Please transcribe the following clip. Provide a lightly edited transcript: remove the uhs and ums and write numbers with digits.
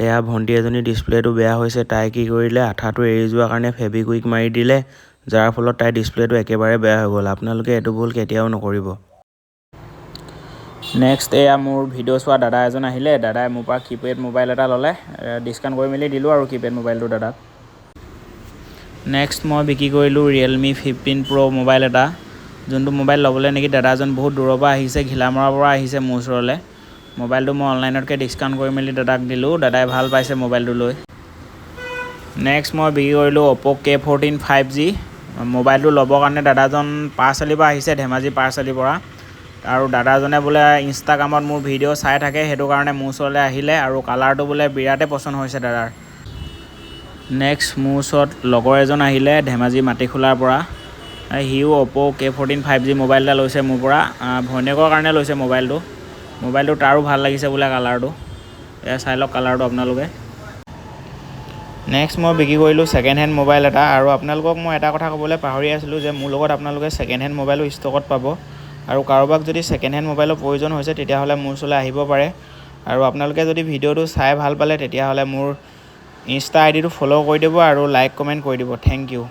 এয়া ভণ্টি এজনী ডিসপ্লেটো বেয়া হৈছে তাই কি কৰিলে আঠাটো এৰি যোৱাৰ কাৰণে ফেভিকুইক মাৰি দিলে যাৰ ফলত তাই ডিসপ্লেটো একেবাৰে বেয়া হৈ গ'ল আপোনালোকে এটো ভুল কেতিয়াও নকৰিব নেক্সট এয়া মোৰ ভিডিও চোৱা দাদা এজন আহিলে দাদাই মোৰ পৰা কিপ্যাড মোবাইল এটা ল'লে ডিসকাউন্ট কৰি মেলি দিলো আৰু কিপ্যাড মোবাইলটো দাদাক নেক্সট মই বিক্ৰী কৰিলো Realme 15 Pro মোবাইল এটা যোনটো মোবাইল ল'বলৈ নেকি দাদাজন বহুত দূৰৰ পৰা আহিছে ঘিলামৰাৰ পৰা আহিছে মোৰ ওচৰলৈ মোবাইলটো মই অনলাইনতকৈ ডিসকাউন্ট কৰি মেলি দাদাক দিলোঁ দাদাই ভাল পাইছে মোবাইলটো লৈ নেক্সট মই বিক্ৰী কৰিলোঁ Oppo K14 5G মোবাইলটো ল'বৰ কাৰণে দাদাজন পাৰ্চেলিৰ পৰা আহিছে ধেমাজি পাৰ্চেলিৰ পৰা আৰু দাদাজনে বোলে ইনষ্টাগ্ৰামত মোৰ ভিডিও চাই থাকে সেইটো কাৰণে মোৰ ওচৰলৈ আহিলে আৰু কালাৰটো বোলে বিৰাটে পছন্দ হৈছে দাদাৰ নেক্সট মোৰ ওচৰত লগৰ এজন আহিলে ধেমাজি মাটিখোলাৰ পৰা হিও Oppo K14 5G মোবাইল এটা লৈছে মোৰ পৰা ভনীয়েকৰ কাৰণে লৈছে মোবাইলটো তাৰো ভাল লাগিছে বোলে কালাৰটো এয়া চাই লওক কালাৰটো আপোনালোকে নেক্সট মই বিক্ৰী কৰিলোঁ ছেকেণ্ড হেণ্ড মোবাইল এটা আৰু আপোনালোকক মই এটা কথা ক'বলৈ পাহৰি আছিলোঁ যে মোৰ লগত আপোনালোকে ছেকেণ্ড হেণ্ড মোবাইলো ষ্টকত পাব আৰু কাৰোবাক যদি ছেকেণ্ড হেণ্ড মোবাইলৰ প্ৰয়োজন হৈছে তেতিয়াহ'লে মোৰ ওচৰলৈ আহিব পাৰে আৰু আপোনালোকে যদি ভিডিওটো চাই ভাল পালে তেতিয়াহ'লে মোৰ ইনষ্টা আইডিটো ফ'ল' কৰি দিব আৰু লাইক কমেণ্ট কৰি দিব থেংক ইউ